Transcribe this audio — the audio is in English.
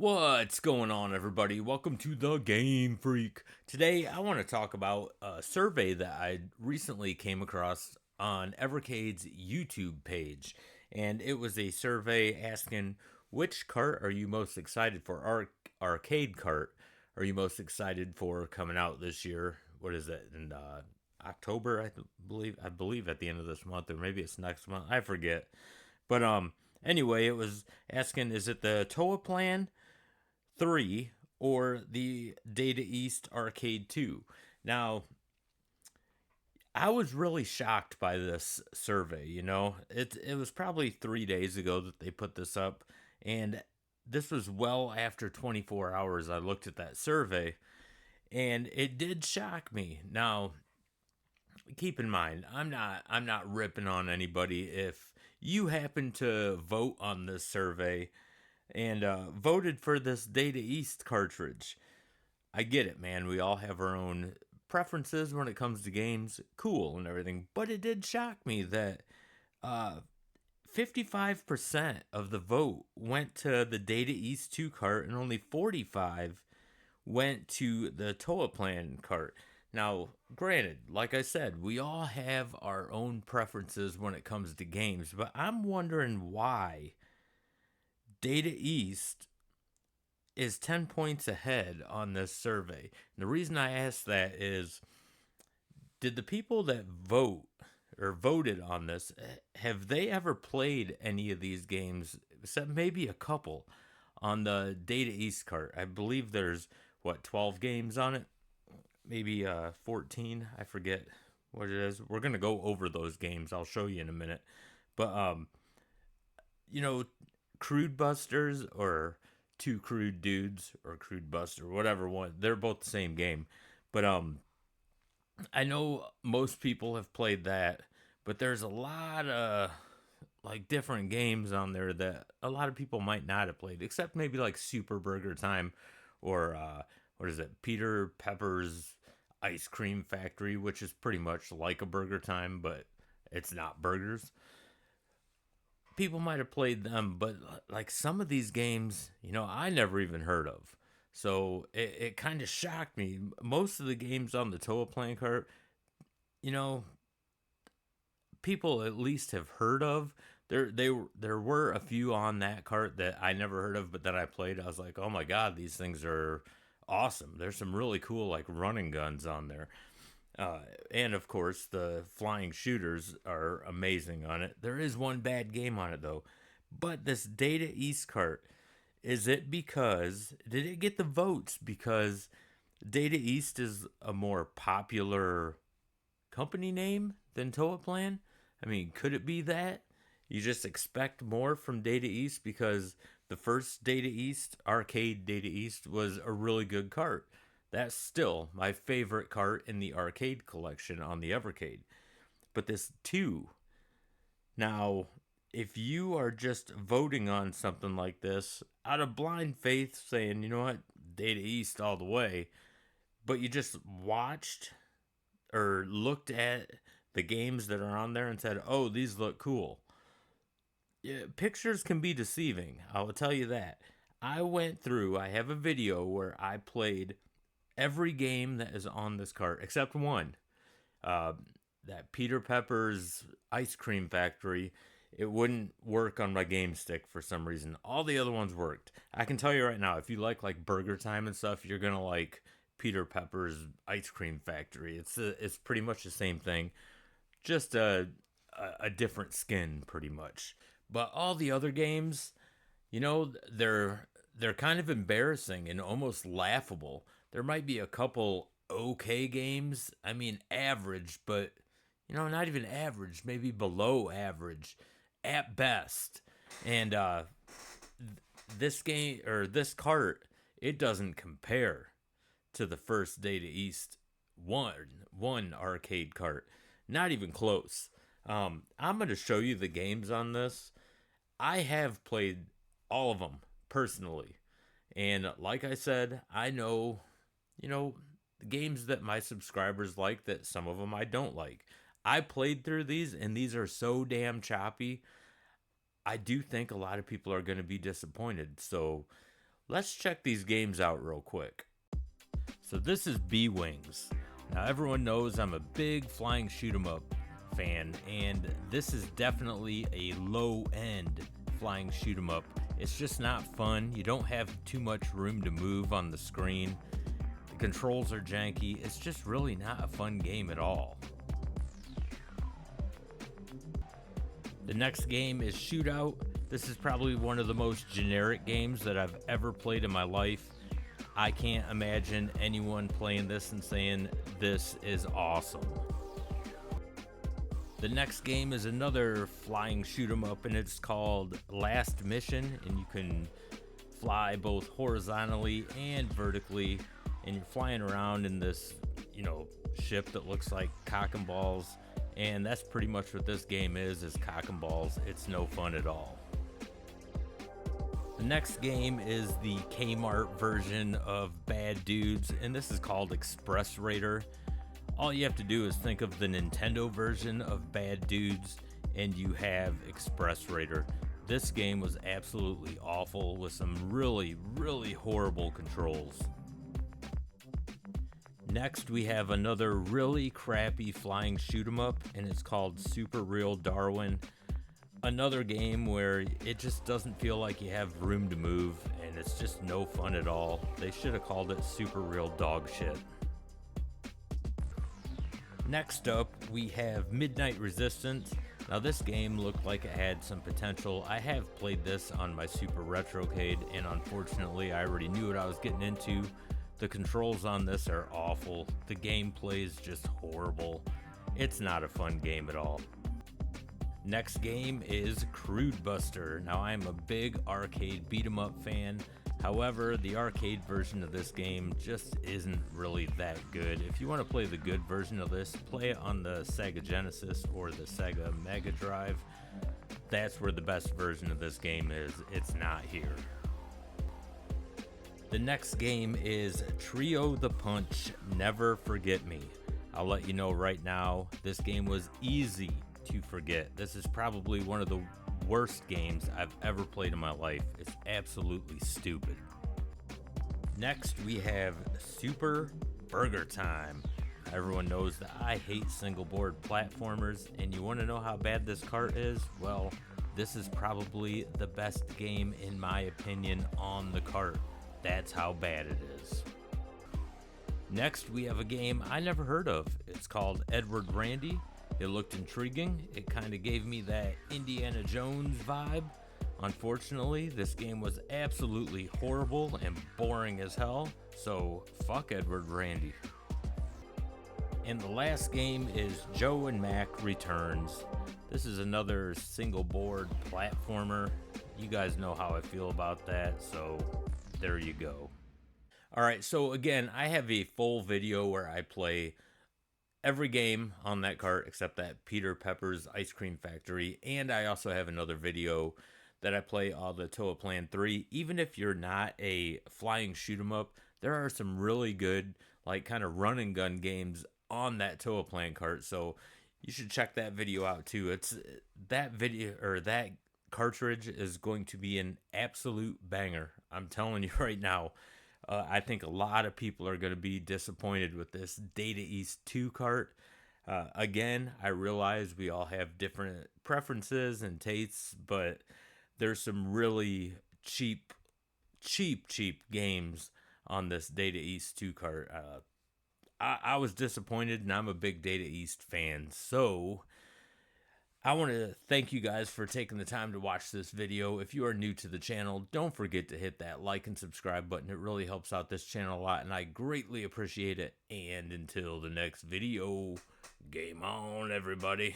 What's going on, everybody? Welcome to the GameFreak. Today, I want to talk about a survey that I recently came across on Evercade's YouTube page. And it was a survey asking, which cart are you most excited for? Arcade cart are you most excited for coming out this year? What is it? In October, I believe at the end of this month, or maybe it's next month. I forget. But anyway, it was asking, is it the TOA plan 3 or the Data East Arcade 2? Now, I was really shocked by this survey, It was probably 3 days ago that they put this up, and this was well after 24 hours I looked at that survey, and it did shock me. Now, keep in mind, I'm not ripping on anybody. If you happen to vote on this survey and voted for this Data East cartridge, I get it, man. We all have our own preferences when it comes to games, cool and everything. But it did shock me that uh, 55% of the vote went to the Data East 2 cart and only 45 went to the TOA plan cart. Now, granted, like I said, we all have our own preferences when it comes to games, but I'm wondering why Data East is 10 points ahead on this survey. And the reason I ask that is, did the people that voted on this, have they ever played any of these games, except maybe a couple, on the Data East cart? I believe there's, 12 games on it? Maybe 14? I forget what it is. We're going to go over those games. I'll show you in a minute. But you know, Crude Busters or Two Crude Dudes or Crude Buster, whatever one, they're both the same game. But I know most people have played that, but there's a lot of like different games on there that a lot of people might not have played, except maybe like Super Burger Time or what is it, Peter Pepper's Ice Cream Factory, which is pretty much like a Burger Time, but it's not burgers. People might have played them, but like some of these games, I never even heard of. So it kind of shocked me. Most of the games on the Toa playing cart, you know, people at least have heard of. There were a few on that cart that I never heard of, but that I played. I was like, oh my god, these things are awesome. There's some really cool like running guns on there. Uh, and of course, the flying shooters are amazing on it. There is one bad game on it though. But this Data East cart, did it get the votes because Data East is a more popular company name than Toa Plan? I mean, could it be that? You just expect more from Data East because the first Data East, arcade Data East, was a really good cart. That's still my favorite cart in the arcade collection on the Evercade. But this 2, now, if you are just voting on something like this out of blind faith, saying, you know what, Data East all the way, but you just watched or looked at the games that are on there and said, oh, these look cool. Yeah, pictures can be deceiving. I will tell you that. I have a video where I played every game that is on this cart except one. Uh, that Peter Pepper's Ice Cream Factory, it wouldn't work on my game stick for some reason. All the other ones worked. I can tell you right now, if you like Burger Time and stuff, you're gonna like Peter Pepper's Ice Cream Factory. It's pretty much the same thing, just a different skin, pretty much. But all the other games, they're kind of embarrassing and almost laughable. There might be a couple okay games. I mean, average, but not even average, maybe below average at best. And this game or this cart, it doesn't compare to the first Data East one arcade cart. Not even close. I'm gonna show you the games on this. I have played all of them personally, and like I said, I know, the games that my subscribers like that some of them I don't like. I played through these, and these are so damn choppy. I do think a lot of people are going to be disappointed. So Let's check these games out real quick. So this is B-Wings. Now everyone knows I'm a big flying shoot 'em up fan, and this is definitely a low-end flying shoot 'em up. It's just not fun. You don't have too much room to move on the screen. The controls are janky. It's just really not a fun game at all. The next game is Shootout. This is probably one of the most generic games that I've ever played in my life. I can't imagine anyone playing this and saying this is awesome. The next game is another flying shoot 'em up, and it's called Last Mission, and you can fly both horizontally and vertically, and you're flying around in this, ship that looks like cock and balls, and that's pretty much what this game is cock and balls. It's no fun at all. The next game is the Kmart version of Bad Dudes, and this is called Express Raider. All you have to do is think of the Nintendo version of Bad Dudes, and you have Express Raider. This game was absolutely awful with some really, really horrible controls. Next, we have another really crappy flying shoot 'em up, and it's called Super Real Darwin. Another game where it just doesn't feel like you have room to move, and it's just no fun at all. They should have called it Super Real Dog Shit. Next up, we have Midnight Resistance. Now this game looked like it had some potential. I have played this on my Super Retrocade, and unfortunately I already knew what I was getting into. The controls on this are awful. The gameplay is just horrible. It's not a fun game at all. Next game is Crude Buster. Now I'm a big arcade beat 'em up fan. However, the arcade version of this game just isn't really that good. If you want to play the good version of this, play it on the Sega Genesis or the Sega Mega Drive. That's where the best version of this game is. It's not here. The next game is Trio the Punch, Never Forget Me. I'll let you know right now, this game was easy to forget. This is probably one of the worst games I've ever played in my life. It's absolutely stupid. Next, we have Super Burger Time. Everyone knows that I hate single board platformers, and you want to know how bad this cart is? Well, this is probably the best game in my opinion on the cart. That's how bad it is. Next, we have a game I never heard of. It's called Edward Randy. It looked intriguing. It kind of gave me that Indiana Jones vibe. Unfortunately, this game was absolutely horrible and boring as hell, so fuck Edward Randy. And the last game is Joe and Mac Returns. This is another single board platformer. You guys know how I feel about that, so there you go. Alright, so again, I have a full video where I play every game on that cart except that Peter Pepper's Ice Cream Factory, and I also have another video that I play all the Toa Plan 3. Even if you're not a flying shoot 'em up, there are some really good like kind of run and gun games on that Toa Plan cart, so you should check that video out too. It's that video, or that cartridge is going to be an absolute banger. I'm telling you right now. I think a lot of people are going to be disappointed with this Data East 2 cart. Again, I realize we all have different preferences and tastes, but there's some really cheap games on this Data East 2 cart. I was disappointed, and I'm a big Data East fan, so I want to thank you guys for taking the time to watch this video. If you are new to the channel, don't forget to hit that like and subscribe button. It really helps out this channel a lot, and I greatly appreciate it. And until the next video, game on, everybody.